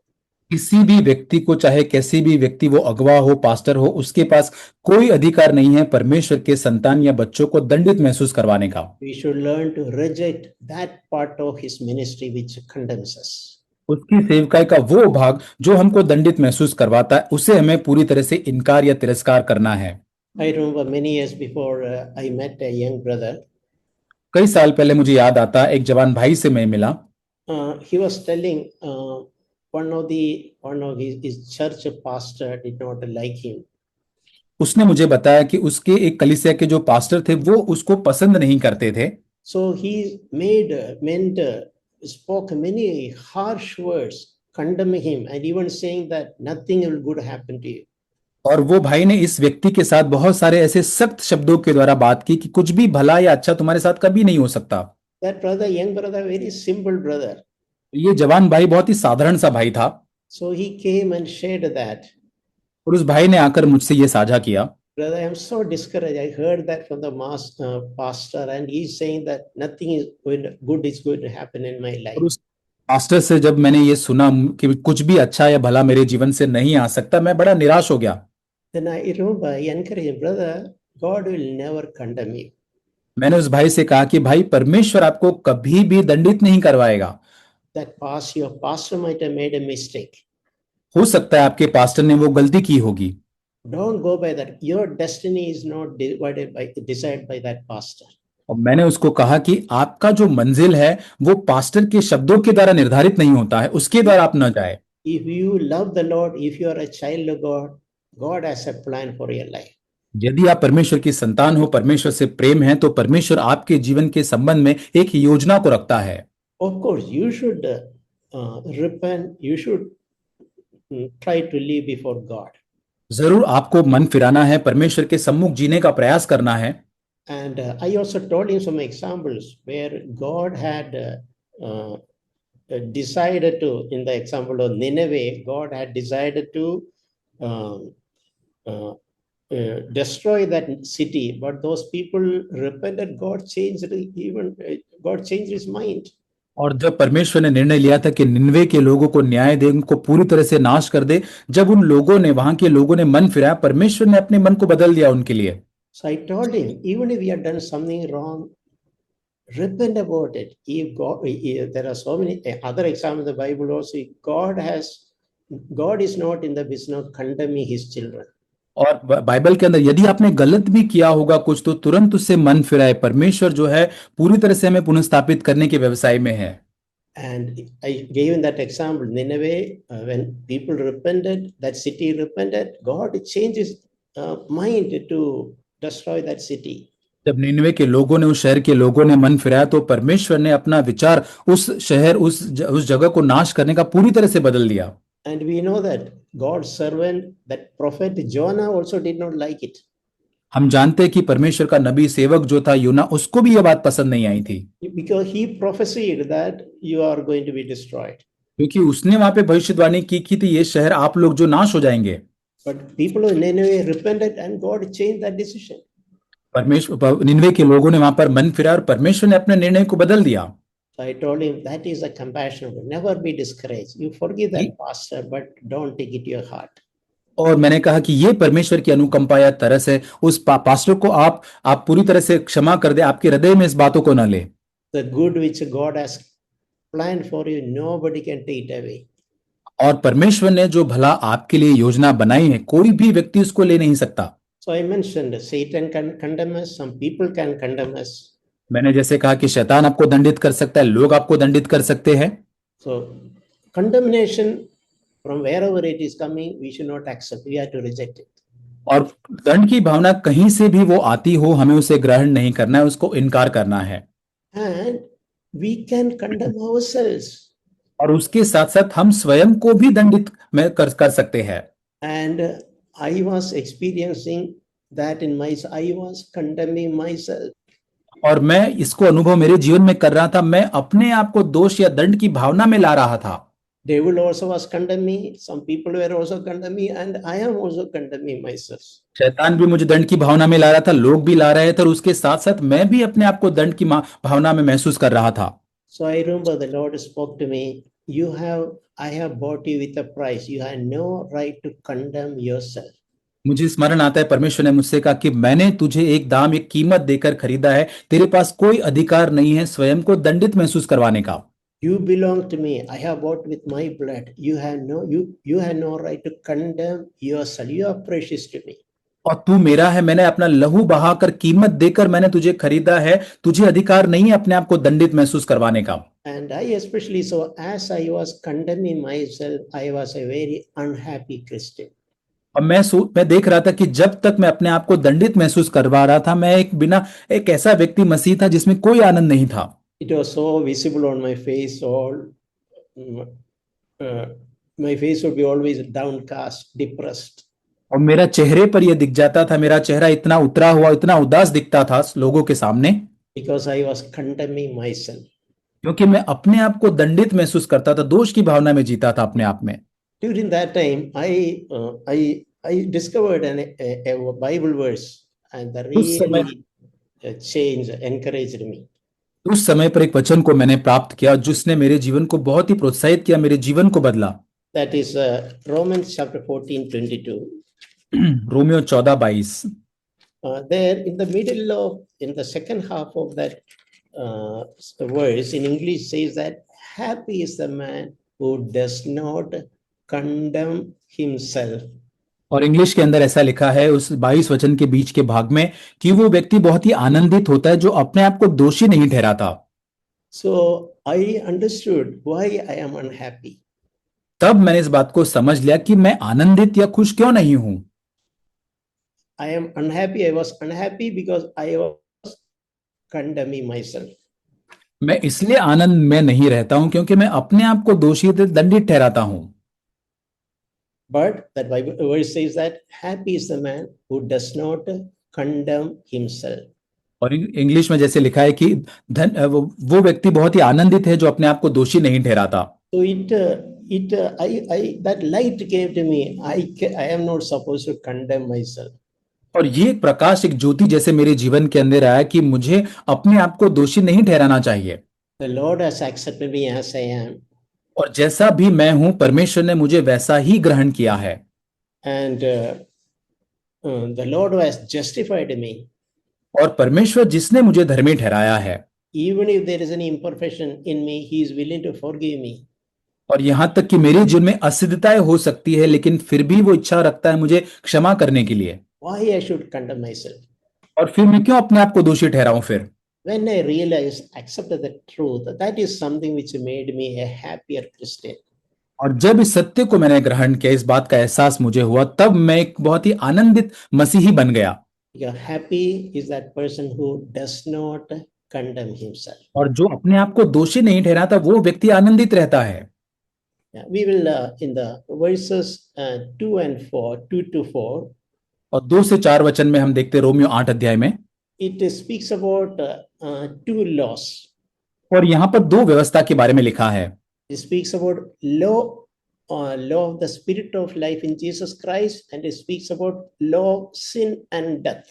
किसी भी व्यक्ति को, चाहे कैसी भी व्यक्ति वो अगवा हो, पास्टर हो, उसके पास कोई अधिकार नहीं है परमेश्वर के संतान या बच्चों को दंडित महसूस करवाने का। We should learn to reject that part of his ministry which condemns us. उसकी सेवकाई का वो भाग जो हमको दंडित महसूस करवाता है, उसे हमें पूरी तरह से इनकार या तिरस्कार करना है। I remember many years before I met a young brother. कई साल पहले मुझे याद आता, एक जवान भाई से मैं मिला। He was telling one of his church pastor did not like him. उसने मुझे बताया कि उसके एक कलीसिया के जो पास्टर थे वो उसको पसंद नहीं करते थे। So he spoke many harsh words condemning him and even saying that nothing will good happen to you. और वो भाई ने इस व्यक्ति के साथ बहुत सारे ऐसे सख्त शब्दों के द्वारा बात की कि कुछ भी भला या अच्छा तुम्हारे साथ कभी नहीं हो सकता। That brother, young brother, very simple brother. ये जवान भाई बहुत ही साधारण सा भाई था। So he came and shared that. और उस भाई ने आकर मुझसे ये साझा किया, Brother, I am so discouraged. I heard that from the pastor, and he's saying that nothing is good is going to happen in my life. और उस पास्टर से जब मैंने ये सुना कि कुछ भी अच्छा या भला मेरे जीवन से नहीं आ सकता, मैं बड़ा निराश हो गया। Then I remember I encouraged him, brother, God will never condemn you. मैंने उस भाई से कहा कि भाई, परमेश्वर आपको कभी भी दंडित नहीं करवाएगा। Your pastor might have made a mistake. हो सकता है आपके पास्टर ने वो गलती की होगी। Don't go by that. Your destiny is not decided by that pastor. और मैंने उसको कहा कि आपका जो मंजिल है वो पास्टर के शब्दों के द्वारा निर्धारित नहीं होता है, उसके द्वारा आप न जाए। If you love the Lord, if you are a child of God, God has a plan for your life. यदि आप परमेश्वर की संतान हो, परमेश्वर से प्रेम है, तो परमेश्वर आपके जीवन के संबंध में एक योजना को रखता है। Of course, you should repent. You should try to live before God. जरूर आपको मन फिराना है, परमेश्वर के सम्मुख जीने का प्रयास करना है। And I also told him some examples where God had decided to, in the example of Nineveh, God had decided to destroy that city, but those people repented. God changed his mind. और जब परमेश्वर ने निर्णय लिया था कि निनवे के लोगों को न्याय दे, उनको पूरी तरह से नाश कर दे, जब उन लोगों ने, वहां के लोगों ने मन फिराया, परमेश्वर ने अपने मन को बदल दिया उनके लिए। So I told him, even if you have done something wrong, repent about it. There are so many other examples in the Bible also. God is not in the business of condemning his children. और Bible के अंदर यदि आपने गलत भी किया होगा कुछ, तो तुरंत उससे मन फिराए। परमेश्वर जो है पूरी तरह से हमें पुनर्स्थापित करने के व्यवसाय में है। And I gave him that example, Nineveh, when people repented, that city repented, God changed his mind to destroy that city. जब निनवे के लोगों ने, उस शहर के लोगों ने मन फिराया, तो परमेश्वर ने अपना विचार उस शहर, उस जगह को नाश करने का पूरी तरह से बदल दिया। And we know that God's servant, that prophet Jonah, also did not like it. हम जानते हैं कि परमेश्वर का नबी सेवक जो था यूना, उसको भी यह बात पसंद नहीं आई थी, Because he prophesied that you are going to be destroyed. क्योंकि उसने वहां पे भविष्यवाणी की थी, ये शहर आप लोग जो नाश हो जाएंगे। But people of Nineveh repented and God changed that decision. परमेश्वर, निनवे के लोगों ने वहां पर मन फिरा और परमेश्वर ने अपने निर्णय को बदल दिया। So I told him that is a compassion. Never be discouraged. You forgive that pastor, but don't take it to your heart. और मैंने कहा कि ये परमेश्वर की अनुकंपा या तरस है, उस पास्टर को आप पूरी तरह से क्षमा कर दे, आपके हृदय में इस बातों को न ले। The good which God has planned for you, nobody can take it away. और परमेश्वर ने जो भला आपके लिए योजना बनाई है, कोई भी व्यक्ति उसको ले नहीं सकता। So I mentioned Satan can condemn us, some people can condemn us. मैंने जैसे कहा कि शैतान आपको दंडित कर सकता है, लोग आपको दंडित कर सकते हैं। So condemnation from wherever it is coming, we should not accept. We have to reject it. और दंड की भावना कहीं से भी वो आती हो, हमें उसे ग्रहण नहीं करना है, उसको इनकार करना है। And we can condemn ourselves. और उसके साथ साथ हम स्वयं को भी दंडित कर सकते हैं। And I was experiencing that in myself. I was condemning myself. और मैं इसको अनुभव मेरे जीवन में कर रहा था, मैं अपने आप को दोष या दंड की भावना में ला रहा था। Devil also was condemning me. Some people were also condemning me, and I am also condemning myself. शैतान भी मुझे दंड की भावना में ला रहा था, लोग भी ला रहे थे, और उसके साथ साथ मैं भी अपने आप को दंड की भावना में महसूस कर रहा था। So I remember the Lord spoke to me, I have bought you with a price. You have no right to condemn yourself. मुझे स्मरण आता है, परमेश्वर ने मुझसे कहा कि मैंने तुझे एक दाम, एक कीमत देकर खरीदा है, तेरे पास कोई अधिकार नहीं है स्वयं को दंडित महसूस करवाने का। You belong to me. I have bought with my blood. You have no right to condemn yourself. You are precious to me. और तू मेरा है, मैंने अपना लहू बहाकर कीमत देकर मैंने तुझे खरीदा है, तुझे अधिकार नहीं है अपने आप को दंडित महसूस करवाने का। And I especially so, as I was condemning myself, I was a very unhappy Christian. और मैं देख रहा था कि जब तक मैं अपने आप को दंडित महसूस करवा रहा था, मैं एक ऐसा व्यक्ति मसीह था जिसमें कोई आनंद नहीं था। It was so visible on my face. My face would be always downcast, depressed. और मेरा चेहरे पर यह दिख जाता था, मेरा चेहरा इतना उतरा हुआ, इतना उदास दिखता था लोगों के सामने, Because I was condemning myself. क्योंकि मैं अपने आप को दंडित महसूस करता था, दोष की भावना में जीता था अपने आप में। During that time, I discovered a Bible verse, and that उस समय really changed, encouraged me. उस समय पर एक वचन को मैंने प्राप्त किया जिसने मेरे जीवन को बहुत ही प्रोत्साहित किया, मेरे जीवन को बदला। That is Romans chapter 14:22. Romeo 14:22। There in the middle of, in the second half of that verse in English says that happy is the man who does not condemn himself. और इंग्लिश के अंदर ऐसा लिखा है उस 22 वचन के बीच के भाग में कि वो व्यक्ति बहुत ही आनंदित होता है जो अपने आप को दोषी नहीं ठहराता। So I understood why I am unhappy. तब मैंने इस बात को समझ लिया कि मैं आनंदित या खुश क्यों नहीं हूं। I am unhappy. I was unhappy because I was condemning myself. मैं इसलिए आनंद में नहीं रहता हूं क्योंकि मैं अपने आप को दोषी दंडित ठहराता हूं। But that Bible verse says that happy is the man who does not condemn himself. और इंग्लिश में जैसे लिखा है कि वो व्यक्ति बहुत ही आनंदित है जो अपने आप को दोषी नहीं ठहराता। So that light gave to me. I am not supposed to condemn myself. और ये प्रकाश, एक ज्योति जैसे मेरे जीवन के अंदर आया कि मुझे अपने आप को दोषी नहीं ठहराना चाहिए। The Lord has accepted me as I am. और जैसा भी मैं हूं, परमेश्वर ने मुझे वैसा ही ग्रहण किया है। And the Lord who has justified me. और परमेश्वर जिसने मुझे धर्मी ठहराया है, even if there is any imperfection in me, he is willing to forgive me. और यहां तक कि मेरे जीवन में असिद्धताएं हो सकती है, लेकिन फिर भी वो इच्छा रखता है मुझे क्षमा करने के लिए। Why I should condemn myself? और फिर मैं क्यों अपने आप को दोषी ठहराऊं? फिर When I realized, accepted the truth, that is something which made me a happier Christian. और जब इस सत्य को मैंने ग्रहण किया, इस बात का एहसास मुझे हुआ, तब मैं एक बहुत ही आनंदित मसीही बन गया। Happy is that person who does not condemn himself. और जो अपने आप को दोषी नहीं ठहराता, वो व्यक्ति आनंदित रहता है। We will in the verses 2 to 4. और 2 से 4 वचन में हम देखते रोमियो 8 अध्याय में it speaks about 2 laws. और यहाँ पर 2 व्यवस्था के बारे में लिखा है। It speaks about law of the spirit of life in Jesus Christ, and it speaks about law of sin and death.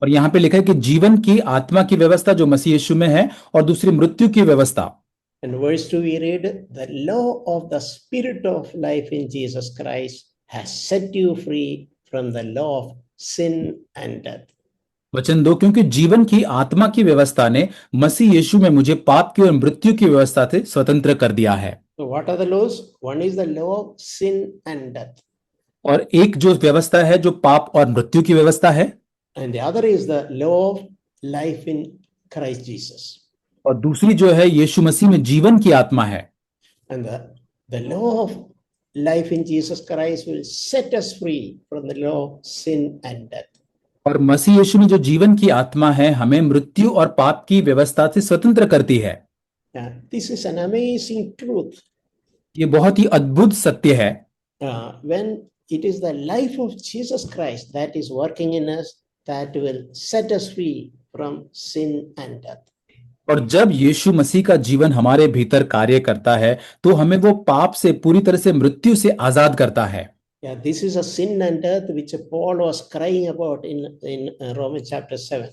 और यहाँ पे लिखा है कि जीवन की आत्मा की व्यवस्था जो मसीह यीशु में है, और दूसरी मृत्यु की व्यवस्था। And verse 2 we read, the law of the spirit of life in Jesus Christ has set you free from the law of sin and death. वचन 2, क्योंकि जीवन की आत्मा की व्यवस्था ने मसीह यीशु में मुझे पाप की और मृत्यु की व्यवस्था से स्वतंत्र कर दिया है। So what are the laws? One is the law of sin and death. और एक जो व्यवस्था है जो पाप और मृत्यु की व्यवस्था है, and the other is the law of life in Christ Jesus. और दूसरी जो है यीशु मसीह में जीवन की आत्मा है। And the law of life in Jesus Christ will set us free from the law of sin and death. और मसीह यीशु में जो जीवन की आत्मा है हमें मृत्यु और पाप की व्यवस्था से स्वतंत्र करती है। This is an amazing truth. ये बहुत ही अद्भुत सत्य है। When it is the life of Jesus Christ that is working in us, that will set us free from sin and death. और जब यीशु मसीह का जीवन हमारे भीतर कार्य करता है तो हमें वो पाप से पूरी तरह से मृत्यु से आजाद करता है। Yeah, this is a sin and death which Paul was crying about in Romans chapter 7.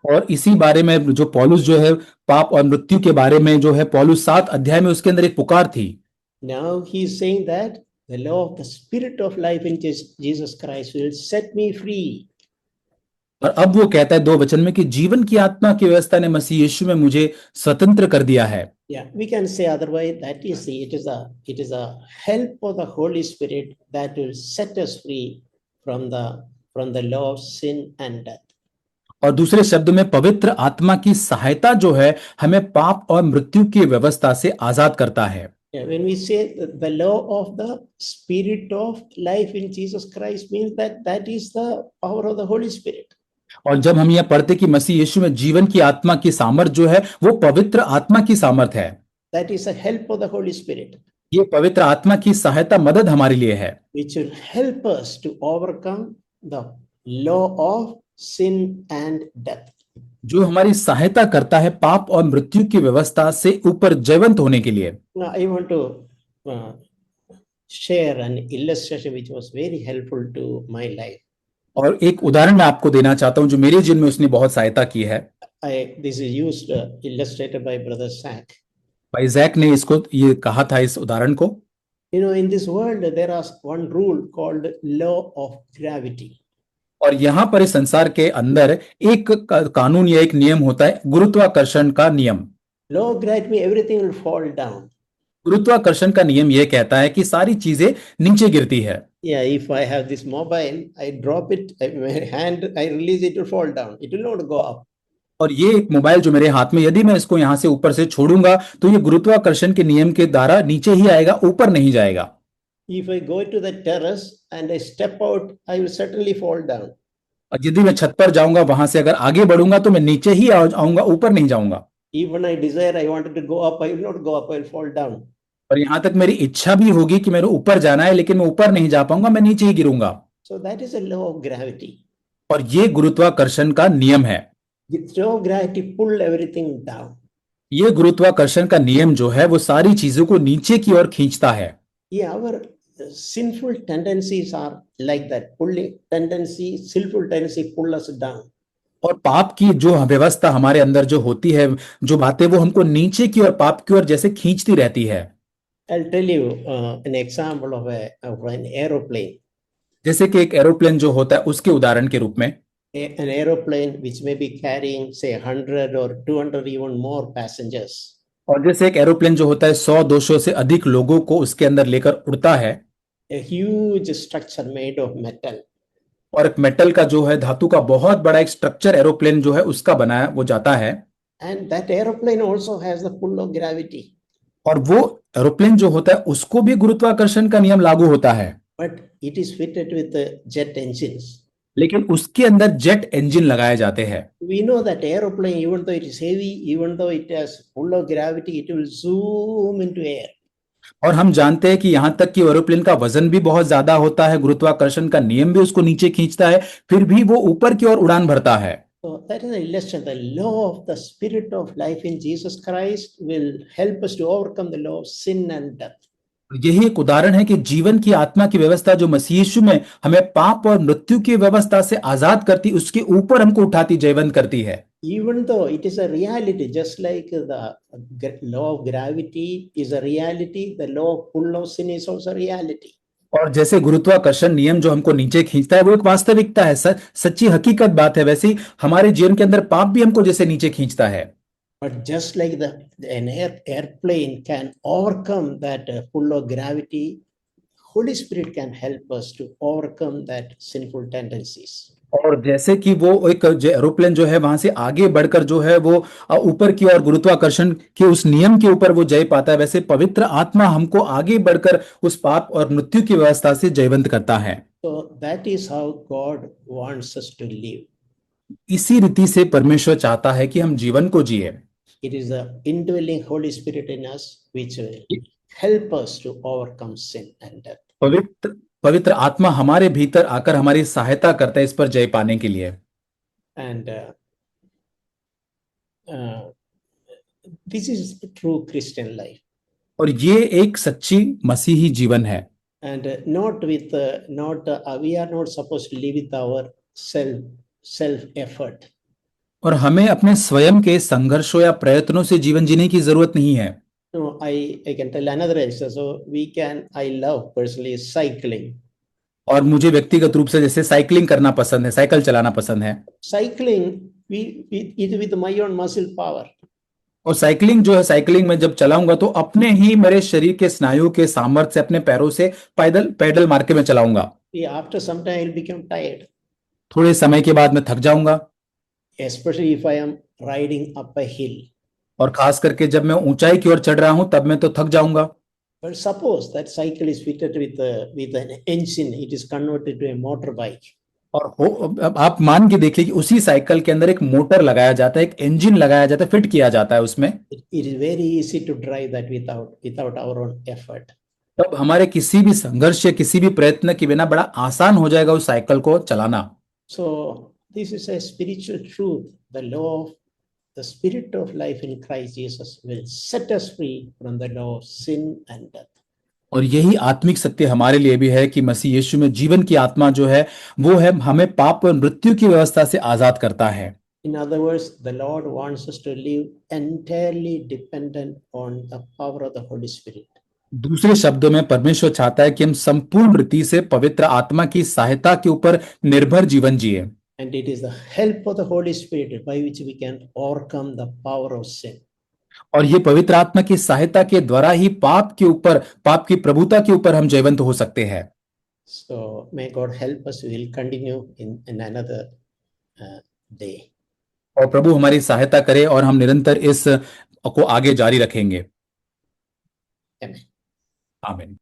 और इसी बारे में जो पौलुस जो है पाप और मृत्यु के बारे में जो है पौलुस 7 अध्याय में उसके अंदर एक पुकार थी। Now he is saying that the law of the spirit of life in Jesus Christ will set me free. और अब वो कहता है 2 वचन में कि जीवन की आत्मा की व्यवस्था ने मसीह यीशु में मुझे स्वतंत्र कर दिया है। Yeah, we can say otherwise that it is a help of the Holy Spirit that will set us free from the law of sin and death. और दूसरे शब्द में पवित्र आत्मा की सहायता जो है हमें पाप और मृत्यु की व्यवस्था से आजाद करता है। Yeah, when we say the law of the spirit of life in Jesus Christ means that is the power of the Holy Spirit. और जब हम यह पढ़ते कि मसीह यीशु में जीवन की आत्मा की सामर्थ जो है वो पवित्र आत्मा की सामर्थ है। That is a help of the Holy Spirit, ये पवित्र आत्मा की सहायता मदद हमारे लिए है which will help us to overcome the law of sin and death. जो हमारी सहायता करता है पाप और मृत्यु की व्यवस्था से ऊपर जयवंत होने के लिए। Now, I want to uh, share an illustration which was very helpful to my life. और एक उदाहरण मैं आपको देना चाहता हूं जो मेरे जीवन में उसने बहुत सहायता की है। This is used illustrated by Brother Sack. भाई जैक ने इसको ये कहा था इस उदाहरण को। You know, in this world there is one rule called law of gravity. और यहाँ पर इस संसार के अंदर एक कानून या एक नियम होता है गुरुत्वाकर्षण का नियम। Law of gravity, everything will fall down. गुरुत्वाकर्षण का नियम यह कहता है कि सारी चीजें नीचे गिरती है। Yeah, if I have this mobile, I drop it, my hand, I release it, will fall down. It will not go up. और ये एक मोबाइल जो मेरे हाथ में यदि मैं इसको यहां से ऊपर से छोड़ूंगा तो ये गुरुत्वाकर्षण के नियम के द्वारा नीचे ही आएगा, ऊपर नहीं जाएगा। If I go to the terrace and I step out, I will certainly fall down. और यदि मैं छत पर जाऊंगा वहां से अगर आगे बढ़ूंगा तो मैं नीचे ही आऊंगा, ऊपर नहीं जाऊंगा। Even I desire, I wanted to go up, I will not go up, I will fall down. और यहां तक मेरी इच्छा भी होगी कि मेरे ऊपर जाना है लेकिन मैं ऊपर नहीं जा पाऊंगा, मैं नीचे ही गिरूंगा। So that is a law of gravity. और ये गुरुत्वाकर्षण का नियम है। The law of gravity pull everything down. ये गुरुत्वाकर्षण का नियम जो है वो सारी चीजों को नीचे की ओर खींचता है। Yeah, our sinful tendencies are like that. Sinful tendency pull us down. और पाप की जो व्यवस्था हमारे अंदर जो होती है, जो बातें वो हमको नीचे की ओर पाप की ओर जैसे खींचती रहती है। I'll tell you an example of an aeroplane. जैसे कि एक एरोप्लेन जो होता है उसके उदाहरण के रूप में An aeroplane which may be carrying say 100 or 200 even more passengers. और जैसे एक एरोप्लेन जो होता है 100-200 से अधिक लोगों को उसके अंदर लेकर उड़ता है। A huge structure made of metal. और एक मेटल का जो है धातु का बहुत बड़ा एक स्ट्रक्चर एरोप्लेन जो है उसका बनाया वो जाता है। And that aeroplane also has the pull of gravity. और वो एरोप्लेन जो होता है उसको भी गुरुत्वाकर्षण का नियम लागू होता है। But it is fitted with the jet engines. लेकिन उसके अंदर जेट इंजन लगाए जाते हैं। We know that aeroplane, even though it is heavy, even though it has pull of gravity, it will zoom into air. और हम जानते हैं कि यहां तक कि एरोप्लेन का वजन भी बहुत ज्यादा होता है, गुरुत्वाकर्षण का नियम भी उसको नीचे खींचता है, फिर भी वो ऊपर की ओर उड़ान भरता है। So that is an illustration. The law of the spirit of life in Jesus Christ will help us to overcome the law of sin and death. यही एक उदाहरण है कि जीवन की आत्मा की व्यवस्था जो मसीह यीशु में हमें पाप और मृत्यु की व्यवस्था से आजाद करती, उसके ऊपर हमको उठाती, जयवंत करती है। Even though it is a reality, just like the law of gravity is a reality, the law of pull of sin is also a reality. और जैसे गुरुत्वाकर्षण नियम जो हमको नीचे खींचता है वो एक वास्तविकता है, सच्ची हकीकत बात है, वैसे ही हमारे जीवन के अंदर पाप भी हमको जैसे नीचे खींचता है। But just like an airplane can overcome that pull of gravity, Holy Spirit can help us to overcome that sinful tendencies. और जैसे कि वो एक एरोप्लेन जो है वहां से आगे बढ़कर जो है वो ऊपर की ओर गुरुत्वाकर्षण के उस नियम के ऊपर वो जय पाता है, वैसे पवित्र आत्मा हमको आगे बढ़कर उस पाप और मृत्यु की व्यवस्था से जयवंत करता है। So that is how God wants us to live. इसी रीति से परमेश्वर चाहता है कि हम जीवन को जिए। It is the indwelling Holy Spirit in us which will help us to overcome sin and death. पवित्र आत्मा हमारे भीतर आकर हमारी सहायता करता है इस पर जय पाने के लिए। And this is true Christian life. और ये एक सच्ची मसीही जीवन है। And we are not supposed to live with our self effort. और हमें अपने स्वयं के संघर्षों या प्रयत्नों से जीवन जीने की जरूरत नहीं है। No, I can tell another example. So I love personally cycling. और मुझे व्यक्तिगत रूप से जैसे साइकिलिंग करना पसंद है, साइकिल चलाना पसंद है। Cycling with my own muscle power. और साइकिलिंग जो है, साइकिलिंग में जब चलाऊंगा तो अपने ही मेरे शरीर के स्नायु के सामर्थ्य से अपने पैरों से पैडल मार के मैं चलाऊंगा। After some time I'll become tired. थोड़े समय के बाद मैं थक जाऊंगा। Especially if I am riding up a hill. और खास करके जब मैं ऊंचाई की ओर चढ़ रहा हूं तब मैं तो थक जाऊंगा। But suppose that cycle is fitted with an engine, it is converted to a motorbike. और अब आप मान के देखिए कि उसी साइकिल के अंदर एक मोटर लगाया जाता है, एक इंजन लगाया जाता है, फिट किया जाता है उसमें। It is very easy to drive that without our own effort. तब हमारे किसी भी संघर्ष या किसी भी प्रयत्न के बिना बड़ा आसान हो जाएगा उस साइकिल को चलाना। So this is a spiritual truth. The spirit of life in Christ Jesus will set us free from the law of sin and death. और यही आत्मिक सत्य हमारे लिए भी है कि मसीह यीशु में जीवन की आत्मा जो है वो है हमें पाप और मृत्यु की व्यवस्था से आजाद करता है। In other words, the Lord wants us to live entirely dependent on the power of the Holy Spirit. दूसरे शब्दों में परमेश्वर चाहता है कि हम संपूर्ण रीति से पवित्र आत्मा की सहायता के ऊपर निर्भर जीवन जिए। And it is the help of the Holy Spirit by which we can overcome the power of sin. और ये पवित्र आत्मा की सहायता के द्वारा ही पाप की प्रभुता के ऊपर हम जयवंत हो सकते हैं। So may God help us. We will continue in another day. और प्रभु हमारी सहायता करे और हम निरंतर इस को आगे जारी रखेंगे। Amen. आमीन।